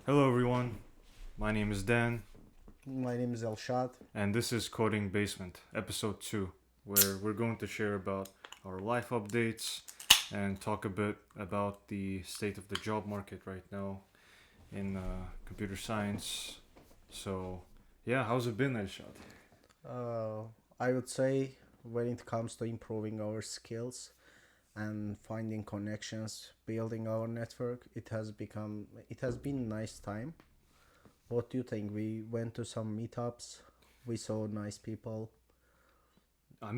Hello, everyone. My name is Dan, My name is Elshad. and this is Coding Basement, episode 2, where we're going to share about our life updates and talk a bit about the state of the job market right now in computer science. So, yeah, how's it been, Elshad? Uh, I would say when it comes to improving our skills and finding connections, building our network, it has been a nice time. What do you think? We went to some meetups, we saw nice people. I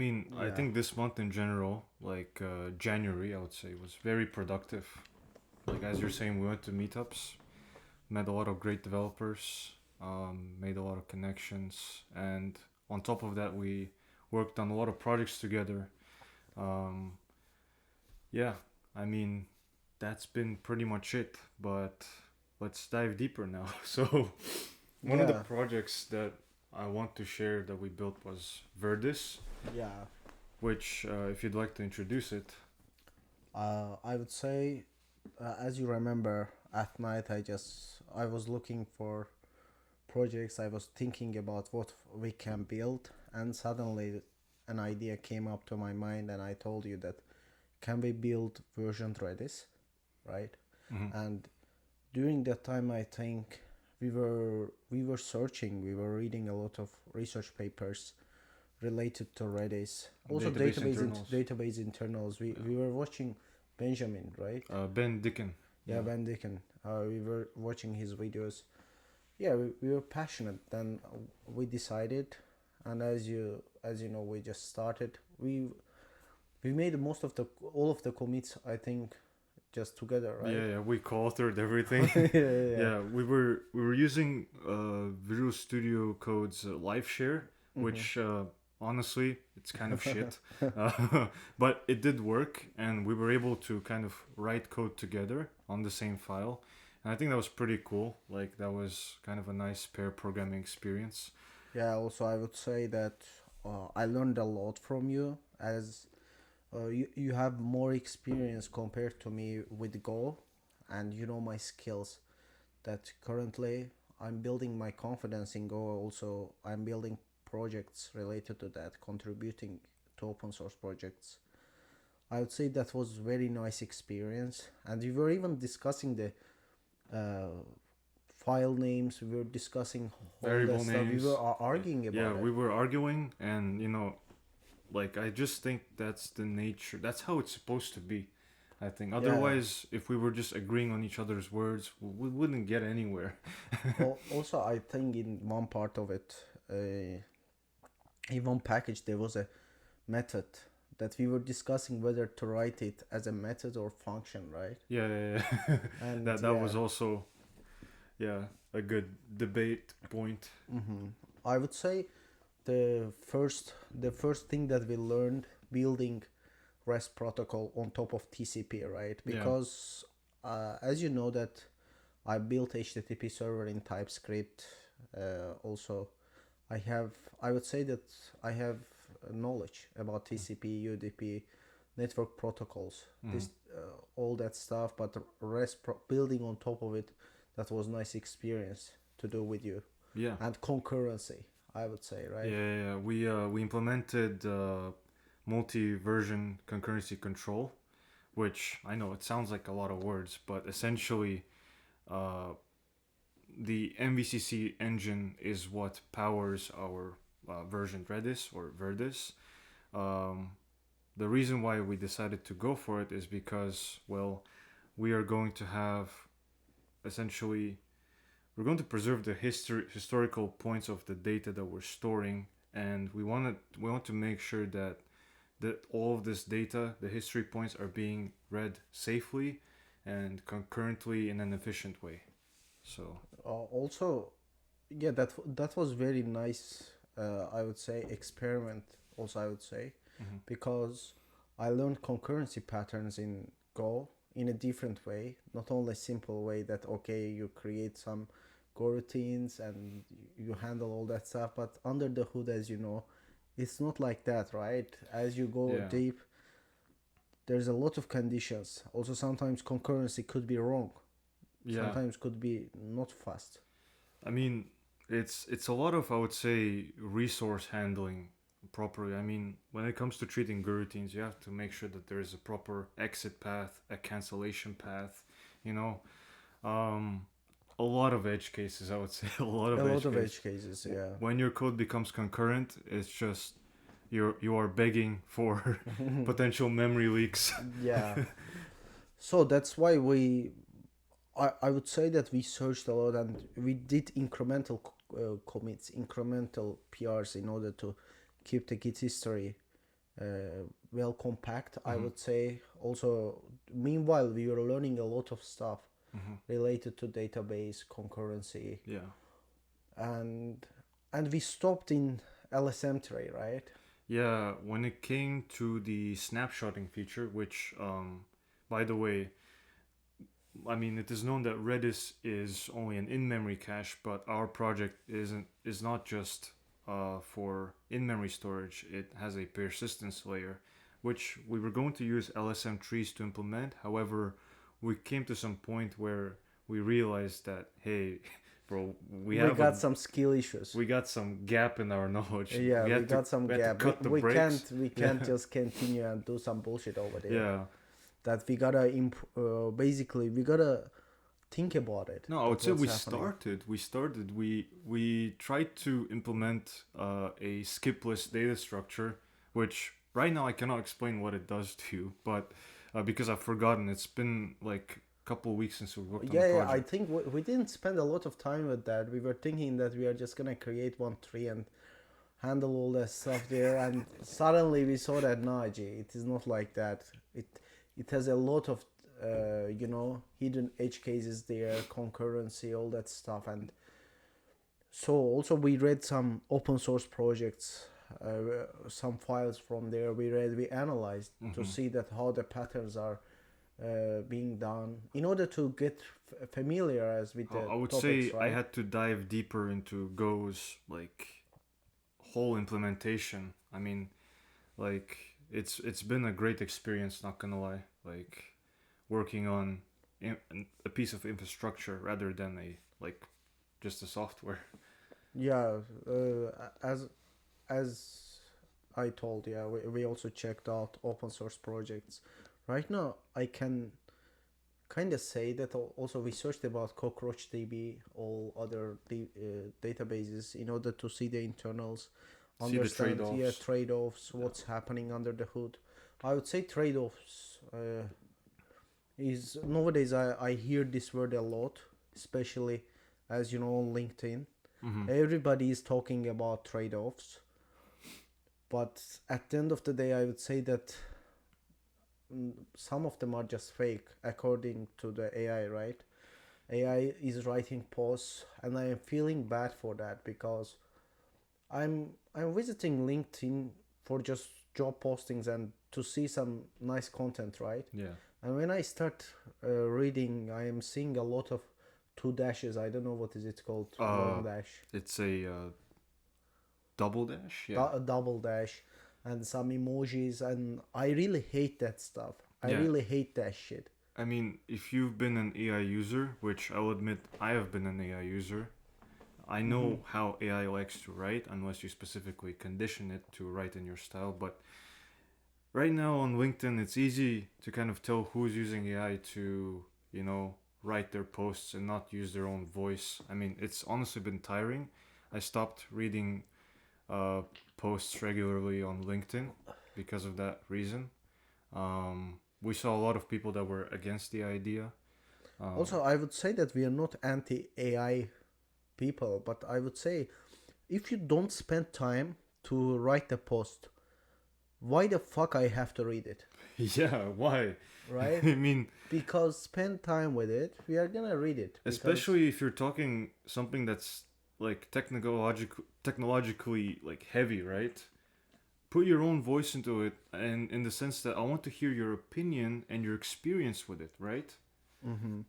Yeah, think this month in general, like January, I would say, was very productive. Like, as you're saying, we went to meetups, met a lot of great developers, made a lot of connections, and on top of that, we worked on a lot of projects together. Um, yeah, I mean, that's been pretty much it, but let's dive deeper now. So, one of the yeah, projects that I want to share that we built was Verdis, yeah. which, if you'd like to introduce it, I would say, as you remember, at night I was looking for projects. I was thinking about what we can build, and suddenly an idea came up to my mind, and I told you that can we build version Redis, right? mhm, And during that time, I think we were searching, we were reading a lot of research papers related to Redis, also database internals, database internals. We were watching Benjamin, right? Ben Dicken, Yeah, yeah. Ben Dicken. We were watching his videos. Yeah, we were passionate. Then we decided, and as you know, we just started. We made most of the all of the commits, I think, just together, right? Yeah, we co-authored everything. Yeah. Yeah, we were using Visual Studio Code's live share, Mm-hmm. which honestly it's kind of shit, but it did work, and we were able to kind of write code together on the same file, and I think that was pretty cool. Like that was kind of a nice pair programming experience. Yeah. Also, I would say that I learned a lot from you, as you have more experience compared to me with Go, and you know my skills. That currently I'm building my confidence in Go. Also, I'm building projects related to that, contributing to open source projects. I would say that was very nice experience, and we were even discussing the uh, file names. We were discussing all that Variable stuff. We were names. arguing Yeah, about it. we were arguing, and like I just think that's the nature. That's how it's supposed to be. I think Yeah. otherwise, if we were just agreeing on each other's words, we wouldn't get anywhere. Also, I think in one part of it, in one package, there was a method that we were discussing whether to write it as a method or function, right? Yeah, yeah, yeah. And that yeah, was also, yeah, a good debate point. mm-hmm. I would say the first thing that we learned building REST protocol on top of TCP, right? Yeah. Because as you know that I built HTTP server in TypeScript. Also, I have I would say that I have knowledge about TCP, UDP, network protocols, Mm-hmm. this all that stuff. But building on top of it, that was nice experience to do with you, Yeah. and concurrency, I would say, Yeah, right? yeah, yeah. We implemented multi-version concurrency control, which I know it sounds like a lot of words, but essentially, uh, the MVCC engine is what powers our version Redis or Verdis. Um, the reason why we decided to go for it is because, well, we are going to have essentially we're going to preserve the historical points of the data that we're storing, and we want to make sure that all of this data, the history points, are being read safely and concurrently in an efficient way. So Also, yeah, that was very nice. I would say experiment. Also, I would say mhm. because I learned concurrency patterns in Go in a different way, not only simple way that okay you create some Go routines and you handle all that stuff, but under the hood, as you know, it's not like that, right? As you go Yeah, deep, there's a lot of conditions. Also, sometimes concurrency could be wrong. Yeah. sometimes could be not fast. I mean, it's a lot of, I would say, resource handling properly. I mean, when it comes to treating routines, you have to make sure that there is a proper exit path, a cancellation path, you know. Um, a lot of edge cases, I would say, a lot A of lot edge of cases. edge cases, yeah. When your code becomes concurrent, it's just you are begging for potential memory leaks. Yeah. So that's why I would say that we searched a lot and we did incremental commits, incremental PRs in order to keep the Git history well compact. I would say also, meanwhile, we were learning a lot of stuff related to database concurrency, Yeah. and we stopped in LSM3, right? Yeah, when it came to the snapshotting feature, which, by the way, I mean, it is known that Redis is only an in-memory cache, but our project is not just for in-memory storage. It has a persistence layer, which we were going to use LSM trees to implement. However, we came to some point where we realized that, hey, bro, we got some skill issues. we got some gap in our knowledge. Yeah, we got some we had to gap. cut the We brakes. can't just continue and do some bullshit over there. Yeah. That we gotta basically we gotta think about it. No, I would say what's we happening. started. We tried to implement a skipless data structure, which right now I cannot explain what it does to you, but because I've forgotten, it's been like a couple of weeks since we worked on the Yeah, project. I think we didn't spend a lot of time with that. We were thinking that we are just gonna create one tree and handle all that stuff there, and suddenly we saw that no, it is not like that. It has a lot of hidden edge cases there, concurrency, all that stuff. And so also we read some open source projects, some files from there. We analyzed to see that how the patterns are being done in order to get familiar as with the I would topics, say right? I had to dive deeper into Go's like whole implementation. I mean, like it's been a great experience, not gonna lie. Like working on a piece of infrastructure rather than a like just a software. Yeah, as I told, yeah, we also checked out open source projects. Right now, I can kind of say that also we searched about CockroachDB, all other databases in order to see the internals, See the understand trade-offs. trade-offs, what's happening under the hood. I would say trade-offs is nowadays I hear this word a lot, especially as you know on LinkedIn. Everybody is talking about trade-offs, but at the end of the day, I would say that some of them are just fake according to the AI, right? AI is writing posts, and I am feeling bad for that because I'm visiting LinkedIn for just job postings and to see some nice content, right? Yeah. And when I start reading, I am seeing a lot of two dashes. I don't know what is it called. Long dash. It's a double dash. Yeah. A double dash, and some emojis, and I really hate that stuff. I Yeah. really hate that shit. I mean, if you've been an AI user, which I'll admit I have been an AI user, I know how AI likes to write, unless you specifically condition it to write in your style. But right now on LinkedIn, it's easy to kind of tell who's using AI to, write their posts and not use their own voice. I mean, it's honestly been tiring. I stopped reading posts regularly on LinkedIn because of that reason. We saw a lot of people that were against the idea. Also, I would say that we are not anti-AI people, but I would say if you don't spend time to write a post, why the fuck I have to read it? Yeah, why? Right? I mean, because spend time with it, we are gonna read it. especially if you're talking something that's like technologically like heavy, right? Put your own voice into it, and in the sense that I want to hear your opinion and your experience with it, right?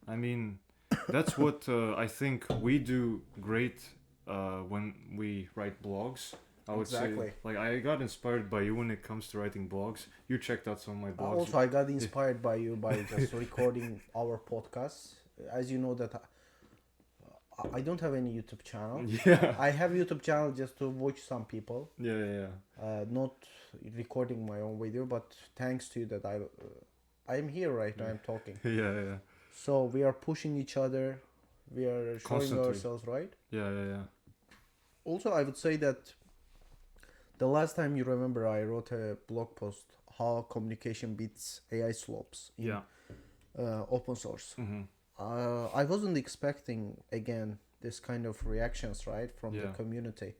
I mean, that's what I think we do great when we write blogs. I would Exactly. say, like, I got inspired by you when it comes to writing blogs. You checked out some of my blogs. Also, I got inspired by you by just recording our podcasts. as you know that I don't have any YouTube channel. Yeah. I have YouTube channel just to watch some people, Yeah. not recording my own video. But thanks to you that I'm here right now. I'm talking. Yeah. So we are pushing each other. We are showing Constantly. ourselves, right? Yeah. Also, I would say that the last time you remember, I wrote a blog post how communication beats AI slopes in Yeah. open source. Mm-hmm. I wasn't expecting again this kind of reactions, right, from the Yeah. community.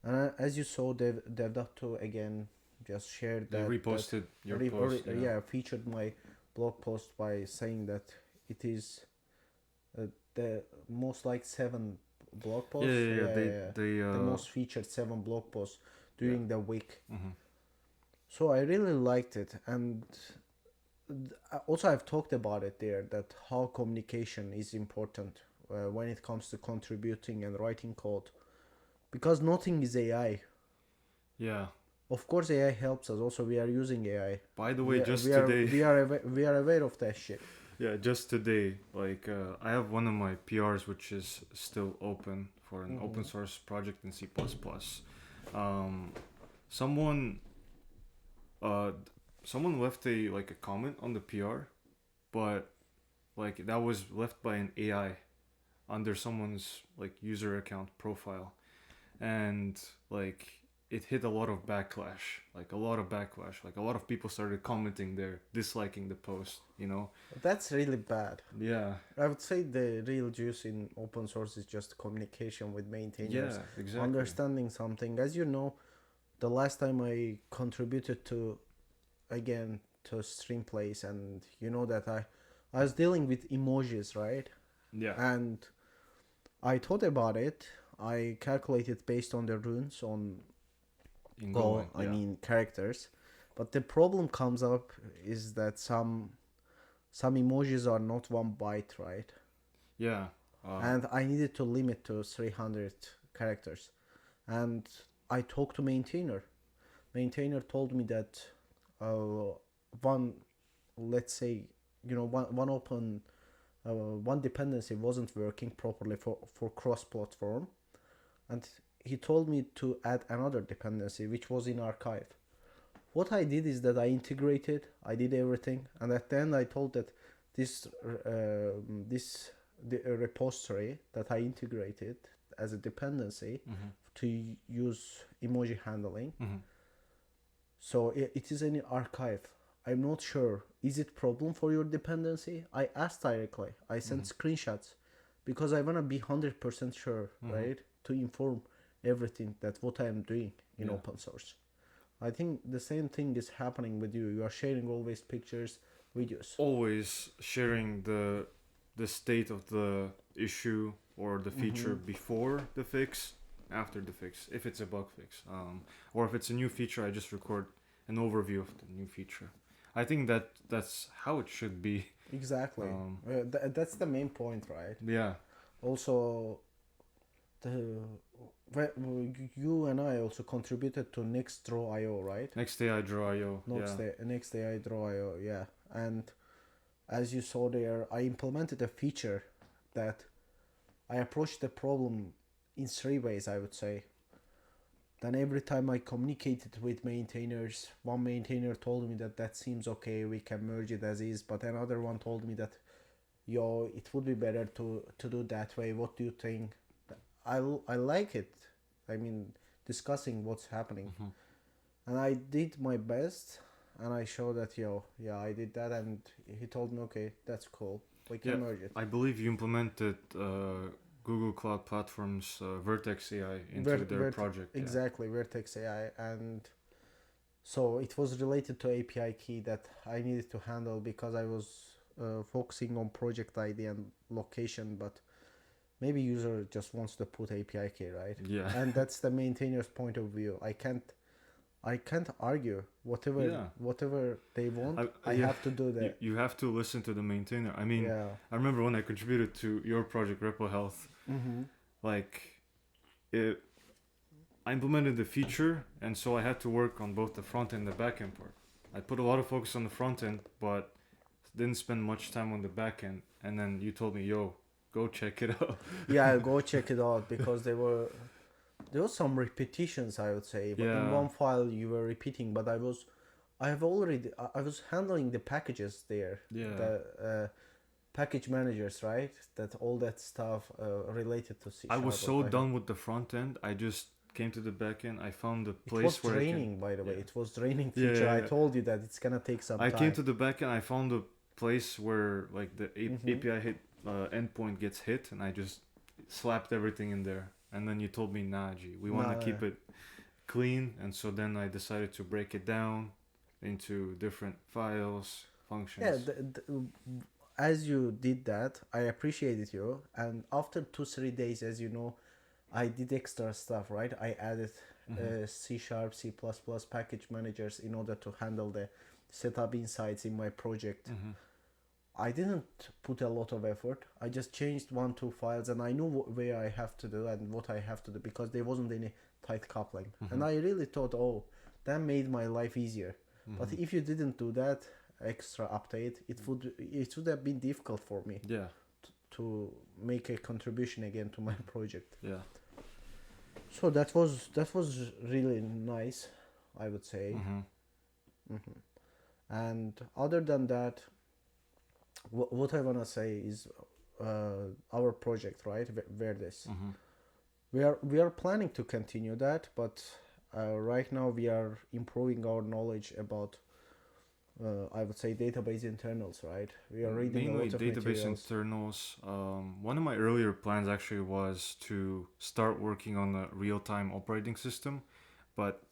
And as you saw, Dev.to again just shared They that. reposted your post. Featured my blog post by saying that it is the most like 7 blog posts. The most featured 7 blog posts during the week. Mm-hmm. So I really liked it, and also I've talked about it there that how communication is important when it comes to contributing and writing code, because nothing is AI. Yeah. Of course, AI helps us. Also, we are using AI. By the way, today we are aware of that shit. Yeah, just today, like I have one of my PRs which is still open for an open source project in C++. Someone someone left a comment on the PR, but like that was left by an AI under someone's like user account profile, and like it hit a lot of backlash. Like a lot of people started commenting there, disliking the post, you know. That's really bad. Yeah. I would say the real juice in open source is just communication with maintainers. Yeah, exactly. Understanding something. As you know, the last time I contributed to stream plays, and you know that I was dealing with emojis, right? Yeah. And I thought about it. I calculated based on the runes on Go, I mean characters. But the problem comes up is that some emojis are not 1 byte, right? Yeah. And I needed to limit to 300 characters. And I talked to maintainer. Maintainer told me that one dependency wasn't working properly for cross-platform, and he told me to add another dependency which was in archive. What I did is that I integrated, I did everything, and at the end I told that this repository that I integrated as a dependency to use emoji handling. So it is in archive. I'm not sure. Is it problem for your dependency? I asked directly. I sent screenshots because I want to be 100% sure, right? To inform everything that what I'm doing in open source. I think the same thing is happening with you. You are sharing always pictures, videos. Always sharing the state of the issue or the feature before the fix, after the fix, if it's a bug fix. Or if it's a new feature, I just record an overview of the new feature. I think that's how it should be. Exactly. That's the main point, right? Yeah. Also, you and I also contributed to Next.io, right? Next.io. Next.io, yeah. And as you saw there, I implemented a feature that I approached the problem in 3 ways, I would say. Then every time I communicated with maintainers, one maintainer told me that seems okay, we can merge it as is, but another one told me that, it would be better to do that way. What do you think? I like it. I mean, discussing what's happening. And I did my best, and I showed that, I did that, and he told me, okay, that's cool. We can merge it. I believe you implemented Google Cloud Platform's Vertex AI into their project. Exactly, Vertex AI. And so it was related to API key that I needed to handle because I was focusing on project ID and location, but maybe user just wants to put API key, right? Yeah. And that's the maintainer's point of view. I can't argue whatever they want. I have to do that. You have to listen to the maintainer. I mean, I remember when I contributed to your project RepoHealth, I implemented the feature, and so I had to work on both the front and the back end part. I put a lot of focus on the front end, but didn't spend much time on the back end, and then you told me, "Yo, go check it out." Yeah, go check it out because there was some repetitions, I would say. But in Yeah. one file you were repeating, but I was handling the packages there, Yeah. the package managers, right? That all that stuff related to C#. I was or so Python. done with the front end. I just came to the back end. I found the It place was where draining, by the way. yeah. It was draining Yeah, feature. yeah, I yeah. told you that it's gonna take some I time. came to the back end. I found the place where like the Mhm. API hit endpoint gets hit, and I just slapped everything in there. And then you told me, "Nah, G, we want to keep it clean." And so then I decided to break it down into different files, functions. Yeah, as you did that, I appreciated you. And after 2-3 days, as you know, I did extra stuff, right? I added C#, C++ package managers in order to handle the setup insights in my project. I didn't put a lot of effort. I just changed 1-2 files, and I knew where I have to do and what I have to do because there wasn't any tight coupling. And I really thought, oh, that made my life easier. But if you didn't do that extra update, it would have been difficult for me Yeah. to make a contribution again to my project. Yeah. So that was really nice, I would say. And other than that, what I wanna say is our project, right, Verdis. We are planning to continue that, but right now we are improving our knowledge about I would say database internals, right? We are reading mainly a lot of database materials. internals. One of my earlier plans actually was to start working on a real-time operating system, but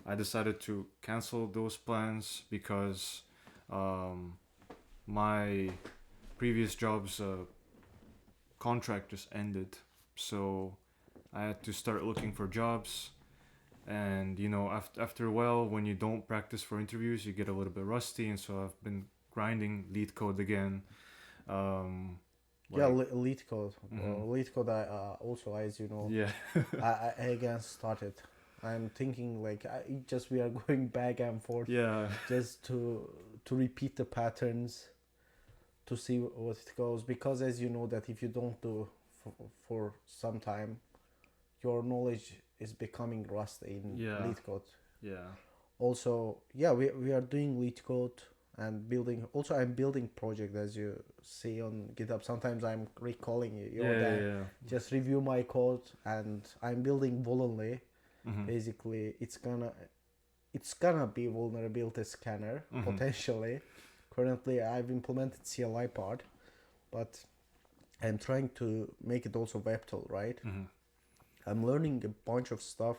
I decided to cancel those plans because my previous job's contract just ended, so I had to start looking for jobs. And you know, after a while, when you don't practice for interviews, you get a little bit rusty, and so I've been grinding LeetCode again. Yeah, LeetCode. LeetCode, I also, as you know, Yeah. I again started. I'm thinking like we are going back and forth Yeah. just to repeat the patterns, to see what it goes. Because as you know that if you don't do for some time, your knowledge is becoming rusty in LeetCode. Yeah. Also, yeah, we are doing LeetCode and building. Also, I'm building project, as you see on GitHub. Sometimes I'm recalling you. Yeah. Just review my code, and I'm building Vulnly. Basically, it's gonna be vulnerability scanner potentially. Currently, I've implemented CLI part, but I'm trying to make it also web tool, right? I'm learning a bunch of stuff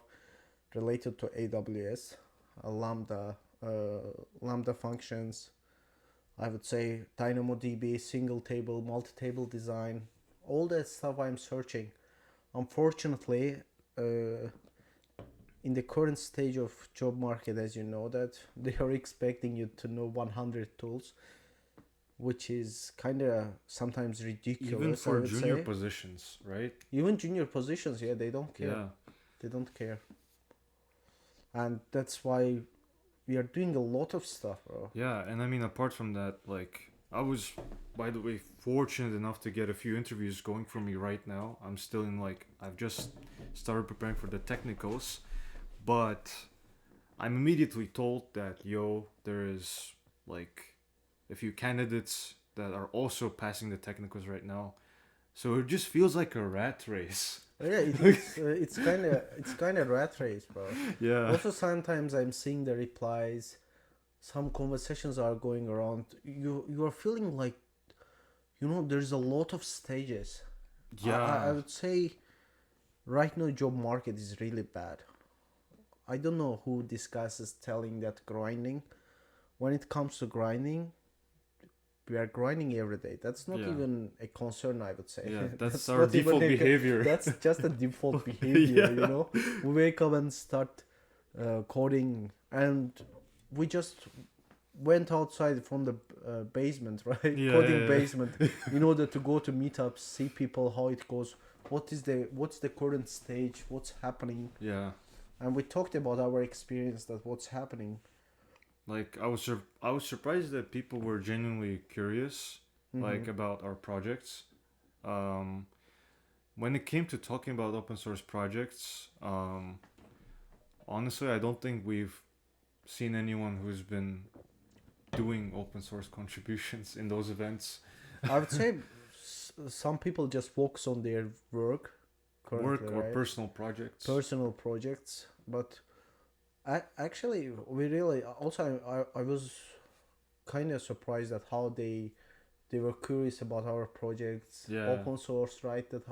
related to AWS, Lambda functions. I would say DynamoDB, single table, multi-table design, all that stuff I'm searching. Unfortunately, in the current stage of job market, as you know, that they are expecting you to know 100 tools, which is kind of sometimes ridiculous. Even for junior positions, right? Even junior positions, yeah, they don't care. Yeah. They don't care. And that's why we are doing a lot of stuff, bro. Yeah, and I mean, apart from that, like, I was, by the way, fortunate enough to get a few interviews going for me right now. I'm still in, like, I've just started preparing for the technicals, but I'm immediately told that, yo, there is, like, a few candidates that are also passing the technicals right now. So it just feels like a rat race. Yeah, it's kind of rat race, bro. Yeah. Also, sometimes I'm seeing the replies. Some conversations are going around. You are feeling like, there's a lot of stages. Yeah. I would say, right now, job market is really bad. I don't know who this guy is telling that grinding. When it comes to grinding, we are grinding every day. That's not even a concern, I would say. Yeah, that's our default behavior. That's just a default behavior, We wake up and start coding, and we just went outside from the basement, right? Coding basement, in order to go to meetups, see people, how it goes, what's the current stage, what's happening. Yeah. And we talked about our experience, that what's happening. Like I was surprised that people were genuinely curious, like about our projects. Um, when it came to talking about open source projects, honestly, I don't think we've seen anyone who's been doing open source contributions in those events. I would say some people just focus on their work currently, Work or right? personal projects. Personal projects, but actually we really also I was kind of surprised at how they were curious about our projects, Yeah. open source, right? That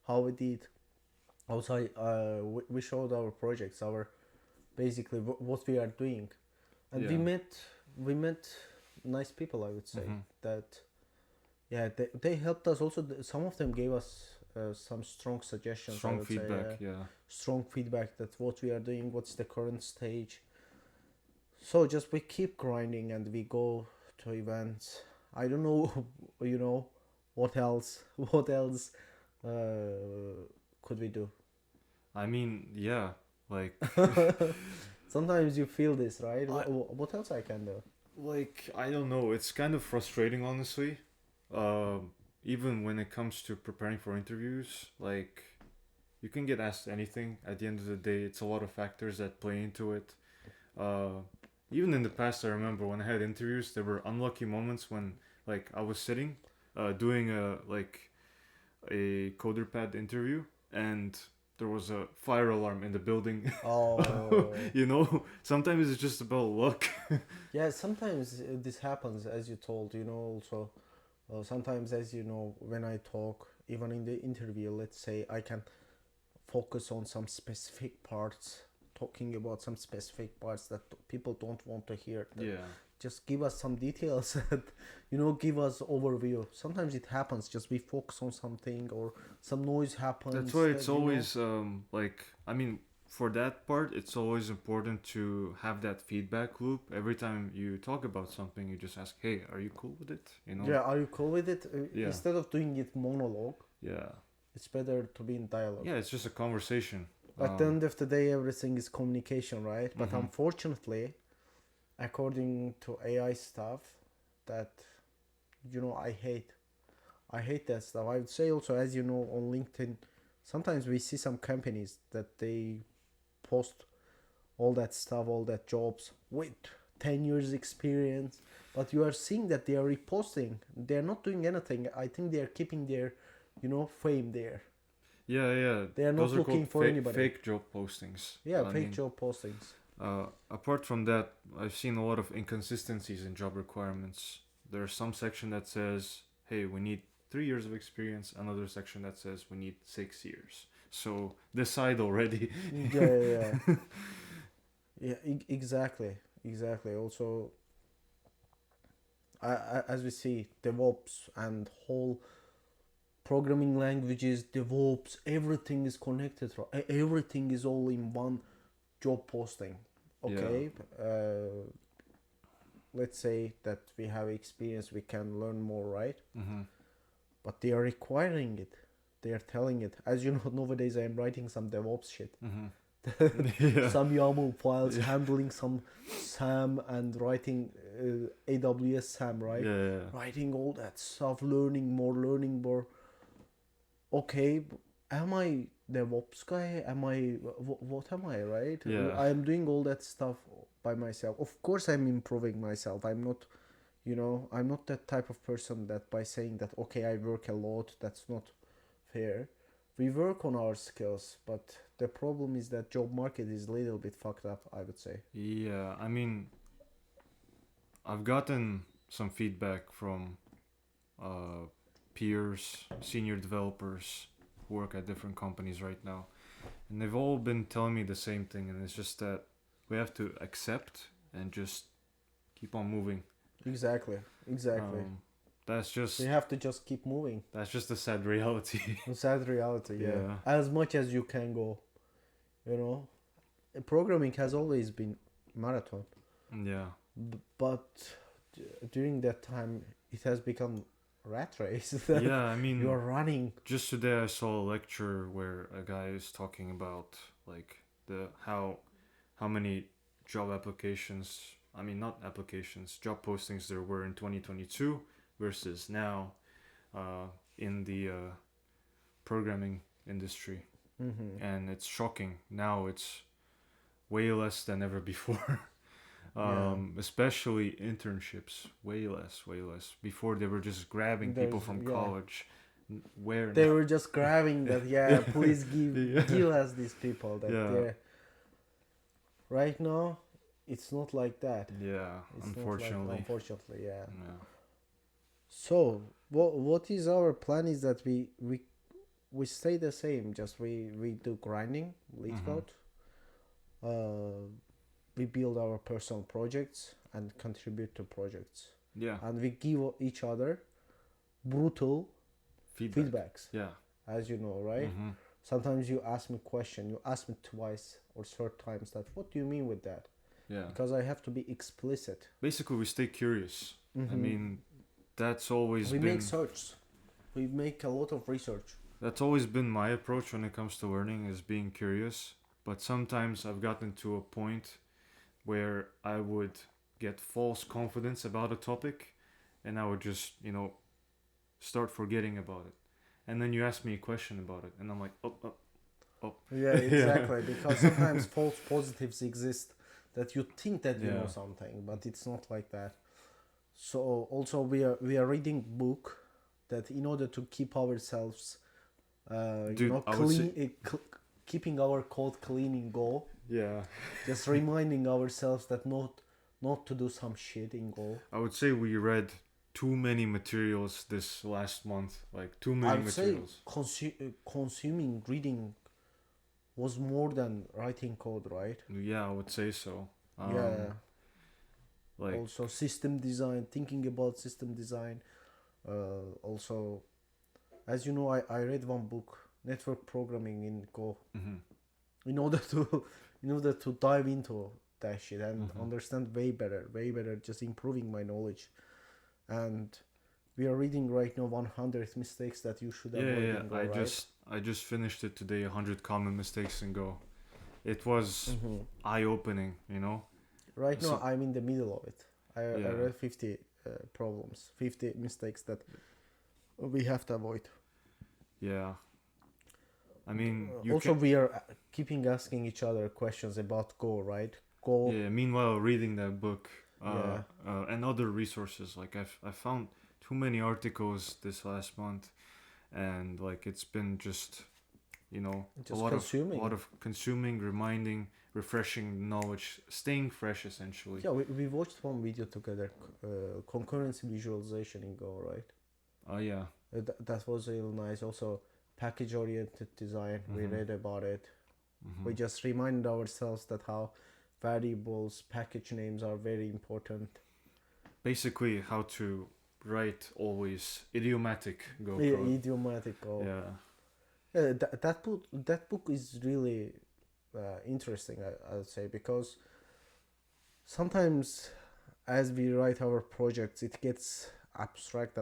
how we did. Also, we showed our projects, our basically what we are doing, and Yeah. we met nice people. I would say that yeah they helped us also. Some of them gave us some strong suggestions. I Strong would feedback. say Yeah. strong feedback that what we are doing, what's the current stage. So just we keep grinding and we go to events. I don't know, what else? What else could we do? I mean, yeah. Like, Sometimes you feel this, right? I, What else I can do? like I don't know. It's kind of frustrating, honestly. Even when it comes to preparing for interviews, like you can get asked anything. At the end of the day, it's a lot of factors that play into it. Uh, Even in the past, I remember when I had interviews, there were unlucky moments when, like, I was sitting, doing a CoderPad interview, and there was a fire alarm in the building. Oh, Sometimes it's just about luck. yeah. Sometimes this happens, as you told. Also, sometimes, as you know, when I talk, even in the interview, let's say I can focus on some specific parts, talking about some specific parts that people don't want to hear. Yeah. Just give us some details and give us overview. Sometimes it happens, just we focus on something or some noise happens. That's why it's always like, I mean, for that part, it's always important to have that feedback loop. Every time you talk about something, you just ask, "Hey, are you cool with it?" Yeah, are you cool with it? Yeah. Instead of doing it monologue, Yeah. it's better to be in dialogue. Yeah, it's just a conversation. At the end of the day, everything is communication, right? But unfortunately, according to AI stuff, that I hate that stuff. I would say also, as you know, on LinkedIn, sometimes we see some companies that they post all that stuff, all that jobs with 10 years experience, but you are seeing that they are reposting. They're not doing anything. I think they are keeping their, fame there. Yeah. They are Those not looking for anybody. Fake job postings. Yeah, fake job postings. Apart from that, I've seen a lot of inconsistencies in job requirements. There's some section that says, "Hey, we need 3 years of experience." Another section that says, "We need 6 years." So decide already. Yeah. Yeah, exactly. Also, as we see, DevOps and whole programming languages, DevOps, everything is connected. Everything is all in one job posting. Okay, let's say that we have experience, we can learn more, right? But they are requiring it. They are telling it. As you know, nowadays I am writing some DevOps shit. Some YAML files, handling some SAM and writing AWS SAM, right? Yeah. Writing all that stuff, learning more. Okay, am I DevOps guy? Am I what am I, right? Yeah. I am doing all that stuff by myself. Of course, I'm improving myself. I'm not, I'm not that type of person that by saying that okay, I work a lot. That's not fair. We work on our skills, but the problem is that job market is a little bit fucked up, I would say. Yeah, I mean, I've gotten some feedback from peers, senior developers who work at different companies right now, and they've all been telling me the same thing, and it's just that we have to accept and just keep on moving. Exactly. That's just You have to just keep moving. That's just a sad reality. A sad reality, yeah. Yeah. As much as you can go, Programming has always been marathon. Yeah. But during that time, it has become rat race. Yeah, I mean, you're running. Just today, I saw a lecture where a guy is talking about like how many job applications I mean, not applications, job postings there were in 2022 versus now in the programming industry. Mm-hmm. And it's shocking. Now it's way less than ever before. Yeah. Especially internships, way less. Before they were just grabbing people from college. Where they now? were just grabbing that. Yeah, please give us these people that. Yeah. Right now, it's not like that. Yeah, It's unfortunately. Unfortunately, yeah. Yeah. So what is our plan is that we stay the same. Just we do grinding, LeetCode. We build our personal projects and contribute to projects. Yeah. And we give each other brutal feedbacks. Yeah. As you know, right? Mm-hmm. Sometimes you ask me a question. You ask me twice or third times that. What do you mean with that? Yeah. Because I have to be explicit. Basically, we stay curious. Mm-hmm. I mean, that's always been... We make search. We make a lot of research. That's always been my approach when it comes to learning, is being curious. But sometimes I've gotten to a point where I would get false confidence about a topic and I would just, start forgetting about it. And then you ask me a question about it and I'm like, oh. Yeah, exactly. Because sometimes false positives exist that you think that you know something, but it's not like that. So also we are reading book that in order to keep ourselves clean, keeping our code clean in Go. Yeah. Just reminding ourselves that not to do some shit in Go. I would say we read too many materials this last month. Like too many materials. I would say consuming reading was more than writing code, right? Yeah, I would say so. Yeah. Like also system design, thinking about system design. Also, as you know, I read one book, Network Programming in Go, in order to dive into that shit and understand way better, just improving my knowledge. And we are reading right now 100 mistakes that you should avoid in Go, right? I just finished it today, 100 common mistakes in Go. It was eye-opening, Right now, I'm in the middle of it. I read 50 problems, 50 mistakes that we have to avoid. Yeah. I mean, we are keeping asking each other questions about Go, right? Go. Yeah. Meanwhile, reading that book and other resources, like I found too many articles this last month, and like it's been just a lot of consuming, reminding, refreshing knowledge, staying fresh essentially. Yeah, we watched one video together, concurrency visualization in Go, right? Oh yeah. That was really nice. Also, package-oriented design. We read about it. We just reminded ourselves that how variables, package names are very important. Basically, how to write always idiomatic Go code. Idiomatic Go. Yeah. That book is really interesting, I would say, because sometimes as we write our projects, it gets abstract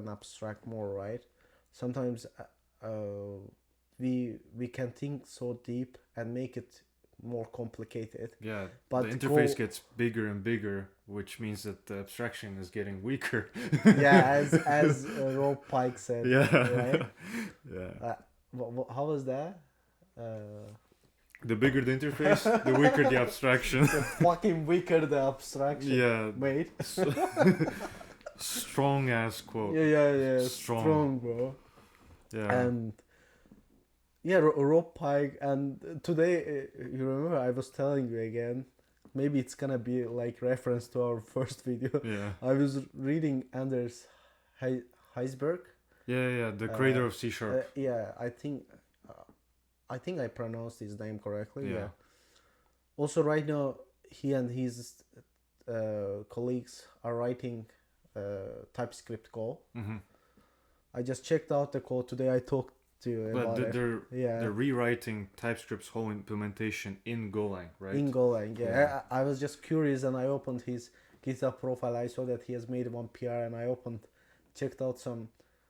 more, right? Sometimes we can think so deep and make it more complicated. Yeah, but the interface gets bigger and bigger, which means that the abstraction is getting weaker. Yeah, as Rob Pike said. Yeah. Right? Yeah. How was that? The bigger the interface, the weaker the abstraction. The fucking weaker the abstraction. Yeah. Mate. Strong ass quote. Yeah. Strong, bro. Yeah. And yeah, Rob Pike. And today, you remember I was telling you again. Maybe it's gonna be like reference to our first video. Yeah. I was reading Anders Hejlsberg. Yeah, the creator of C#. Yeah, I think I pronounced his name correctly. Yeah. Also, right now, he and his colleagues are writing TypeScript-in-Go. I just checked out the code today. I talked to you about it. They're rewriting TypeScript's whole implementation in Golang, right? In Golang, yeah. I was just curious, and I opened his GitHub profile. I saw that he has made one PR, and I checked out some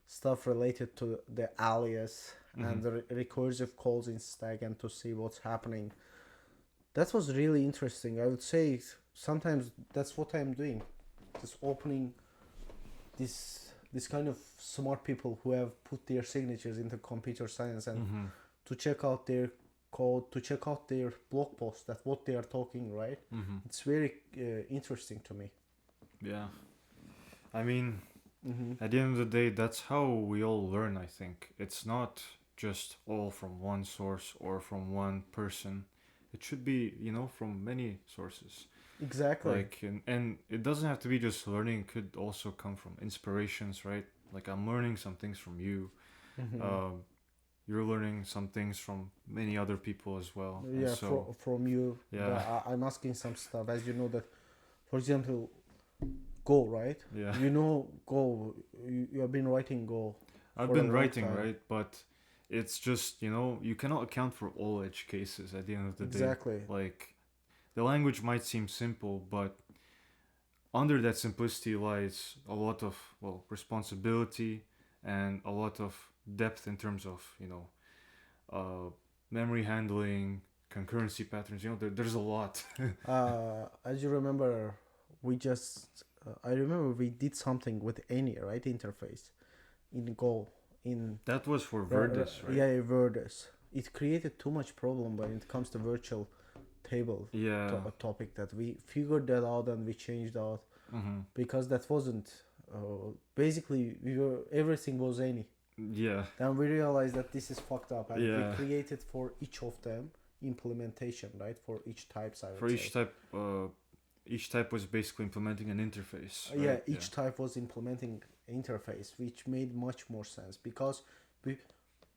stuff related to the alias and the recursive calls in stack, and to see what's happening. That was really interesting. I would say sometimes that's what I'm doing, just opening this kind of smart people who have put their signatures into computer science and Mm-hmm. to check out their code, to check out their blog post, that what they are talking, right? Mm-hmm. It's very interesting to me. Yeah. I mean, Mm-hmm. at the end of the day, that's how we all learn, I think. It's not just all from one source or from one person. It should be, from many sources. Exactly. Like, and it doesn't have to be just learning, it could also come from inspirations, right? Like, I'm learning some things from you. Mm-hmm. You're learning some things from many other people as well. And Yeah, so, from you. yeah. But I'm asking some stuff, as you know that, for example, Go, right? Yeah. You know Go. You have been writing Go. I've for a been long writing, time. right? But it's just, you cannot account for all edge cases at the end of the Exactly. day. Like, the language might seem simple, but under that simplicity lies a lot of, responsibility and a lot of depth in terms of, memory handling, concurrency patterns. There's a lot. As you remember, I remember we did something with any right interface in Go in That was for Verdis, right? yeah, Verdis. It created too much problem when it comes to virtual table Yeah. topic, that we figured that out and we changed out Mm-hmm. because that wasn't basically everything was any. Yeah. Then we realized that this is fucked up, and Yeah. we created for each of them implementation, right? For each types, I would For say. each type was basically implementing an interface. Right? Yeah, each type was implementing interface, which made much more sense because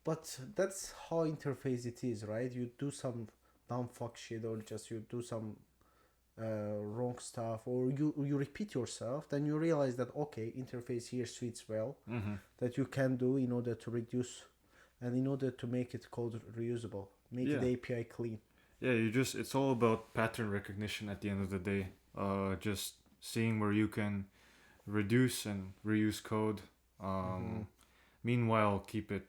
but that's how interface it is, right? You do some dumb fuck shit, or just you do some wrong stuff, or you repeat yourself, then you realize that okay, interface here suits well, Mm-hmm. that you can do in order to reduce and in order to make it code reusable, make Yeah. the API clean. Yeah, it's all about pattern recognition at the end of the day. Just seeing where you can reduce and reuse code. Meanwhile, keep it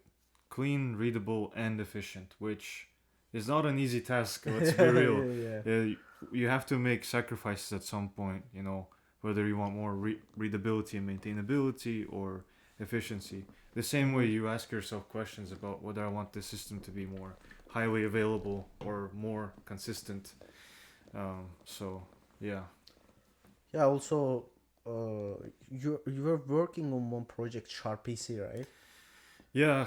clean, readable, and efficient, which is not an easy task. Let's be real. Yeah. You have to make sacrifices at some point. Whether you want more readability and maintainability or efficiency. The same way you ask yourself questions about whether I want the system to be more highly available or more consistent. So yeah. Yeah. Also, you were working on one project, ShaRPC, right? Yeah,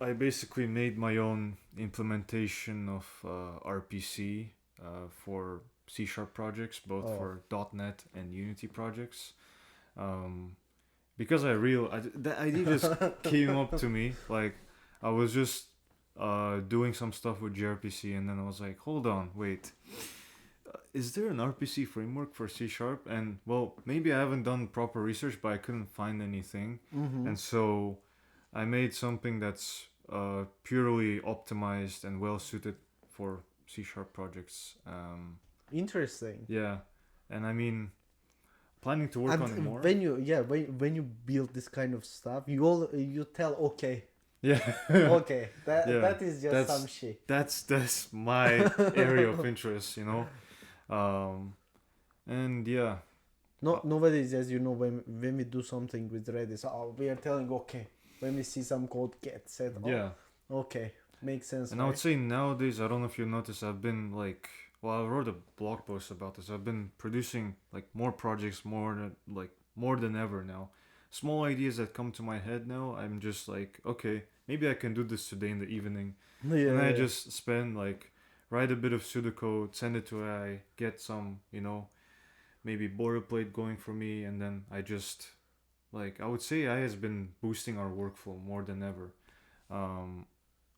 I basically made my own implementation of RPC for C# projects, both Oh. for .NET and Unity projects. Because that idea just came up to me. Like, I was just doing some stuff with gRPC, and then I was like, hold on, wait. Is there an RPC framework for C#? And, maybe I haven't done proper research, but I couldn't find anything. Mm-hmm. And so I made something that's purely optimized and well suited for C# projects. Interesting. Yeah, and I mean, planning to work on it more. When you build this kind of stuff, you tell okay, Yeah. okay, Yeah, that is just that's- some shit. That's my area of interest, and yeah. Nowadays, as you know, when we do something with Redis, we are telling okay. When we see some code get set, Yeah. okay, makes sense. And I would say nowadays, I don't know if you noticed, I've been like, I wrote a blog post about this. I've been producing like more projects, more than ever now. Small ideas that come to my head now, I'm just like, okay, maybe I can do this today in the evening. Yeah, And I just write a bit of pseudocode, send it to AI, get some, maybe boilerplate going for me, and then I just, I would say AI has been boosting our workflow more than ever.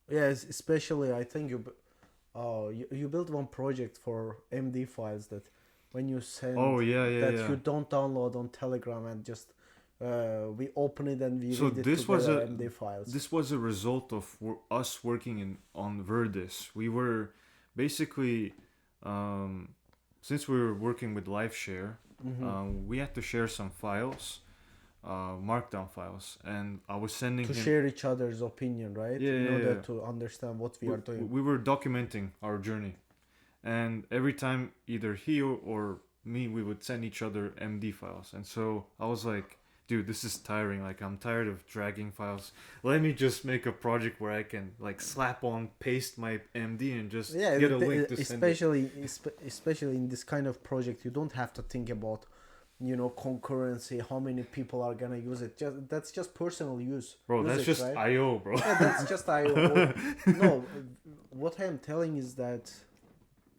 Yes, especially I think you built one project for MD files that when you send you don't download on Telegram and just we open it and we read it together, MD files. This was a result of us working on Verdis. We were basically since we were working with LiveShare, we had to share some files, Markdown files, and I was sending to him share each other's opinion, right? Yeah, in order yeah. to understand what we are doing. We were documenting our journey, and every time either he or me, we would send each other MD files. And so I was like, dude, this is tiring. Like, I'm tired of dragging files. Let me just make a project where I can like slap on, paste my MD, and just get a link to send it. Especially in this kind of project, you don't have to think about, concurrency, how many people are gonna use it. That's just personal use. Bro, that's just right? IO, bro. Yeah, that's just IO. No, what I am telling is that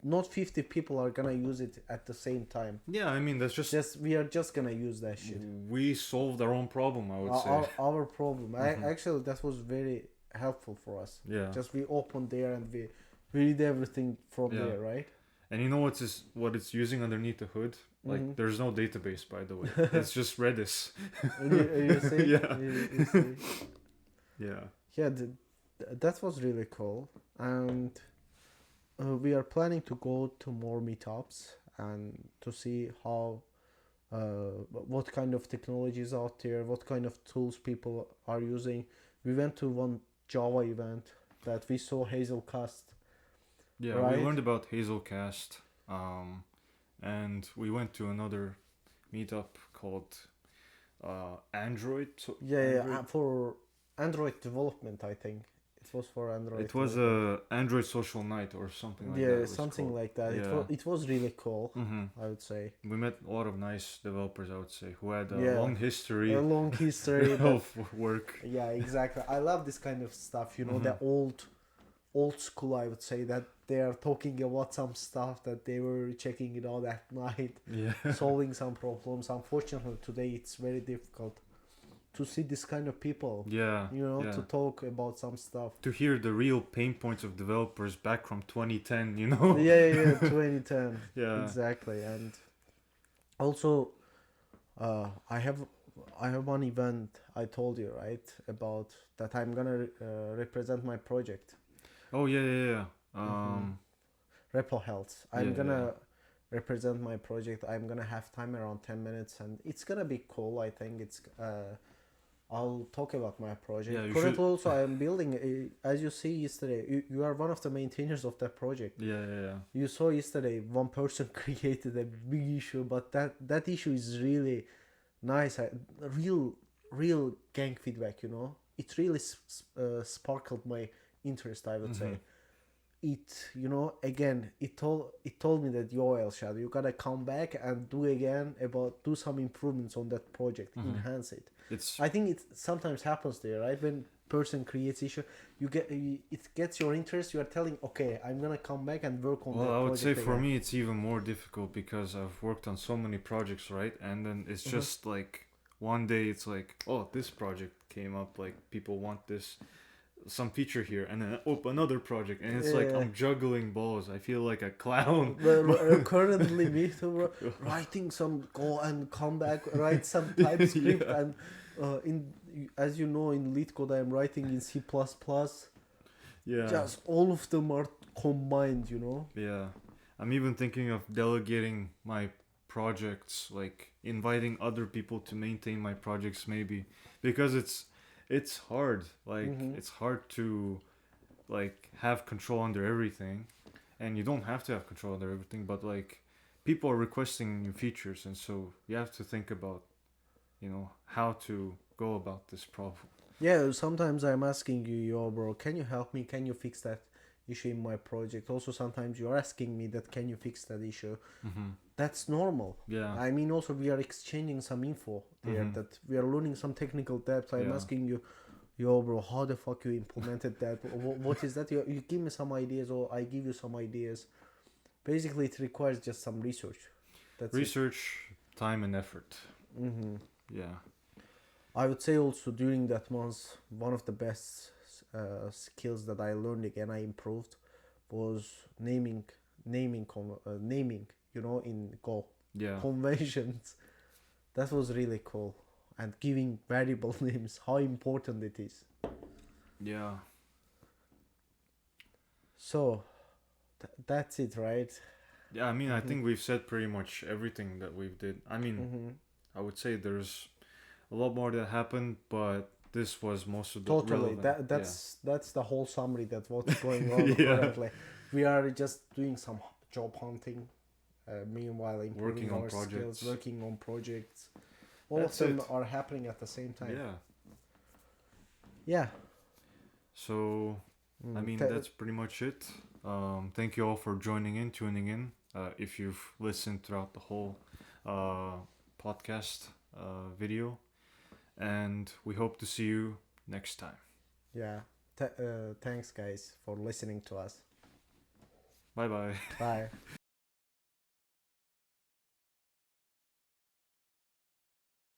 not 50 people are gonna use it at the same time. Yeah, I mean, that's just we are just gonna use that shit. We solved our own problem, I would say. Our problem. Actually, that was very helpful for us. Yeah. Just we opened there and we read everything from there, right? And you know what it's using underneath the hood? Like, there's no database, by the way. It's just Redis. You see? Yeah. You see? Yeah. Yeah, that was really cool. And we are planning to go to more meetups and to see how what kind of technologies out there, what kind of tools people are using. We went to one Java event that we saw Hazelcast. Yeah, right? We learned about Hazelcast, and we went to another meetup called Android. For Android development, I think. It was for Android. It was a Android social night or something like that. Yeah, something like that. Yeah. It was really cool, I would say. We met a lot of nice developers, I would say, who had a long history of work. Yeah, exactly. I love this kind of stuff, the old school, I would say, that they are talking about some stuff that they were checking it out at night, solving some problems. Unfortunately, today it's very difficult to see this kind of people, to talk about some stuff. To hear the real pain points of developers back from 2010, Yeah, 2010. Yeah. Exactly. And also, I have one event I told you, right, about that I'm gonna represent my project. Oh, yeah. RepoHealth. I'm gonna represent my project. I'm gonna have time around 10 minutes, and it's gonna be cool. I think it's I'll talk about my project. Yeah, Currently, also, I am building. As you see yesterday, you are one of the maintainers of that project. Yeah. You saw yesterday one person created a big issue, but that issue is really nice. Real gang feedback. It really sparkled my interest, I would say. It again, it told me that, yo, Elshad, you gotta come back and do some improvements on that project, enhance it. I think it sometimes happens there, right? When person creates issue, it gets your interest. You are telling, okay, I'm gonna come back and work on that project. Well, I would say for again. me it's even more difficult because I've worked on so many projects, right? And then it's just like one day it's like, oh, this project came up, like people want some feature here, and then another project, and it's like I'm juggling balls. I feel like a clown. Currently, me too, writing some Go and come back, write some TypeScript, and as you know, in LeetCode I'm writing in C++. Yeah. Just all of them are combined, Yeah. I'm even thinking of delegating my projects, like inviting other people to maintain my projects, maybe, because it's hard. Like it's hard to like have control under everything, and you don't have to have control under everything, but like people are requesting new features, and so you have to think about how to go about this problem. Yeah, sometimes I'm asking you, yo bro, can you help me? Can you fix that issue in my project? Also sometimes you're asking me that, can you fix that issue? That's normal. Yeah. I mean, also we are exchanging some info there, that we are learning some technical depth. I'm asking you, yo bro, how the fuck you implemented that? What is that? You give me some ideas, or I give you some ideas. Basically, it requires just some research. That's research, time, and effort. Yeah. I would say also during that month, one of the best skills that I learned again, I improved, was naming, in Go. Yeah. Conventions. That was really cool. And giving variable names, how important it is. Yeah. So, that's it, right? Yeah, I mean, I think we've said pretty much everything that we've did. I mean, I would say there's a lot more that happened, but this was most of the relevant. That's the whole summary. That's what's going on currently. We are just doing some job hunting, meanwhile improving Working on our projects. skills, working on projects. All That's of them it. are happening at the same time. Yeah. Yeah. So, I mean, that's pretty much it. Thank you all for joining in, tuning in. If you've listened throughout the whole podcast video, and we hope to see you next time. Yeah. Thanks, guys, for listening to us. Bye bye. Bye.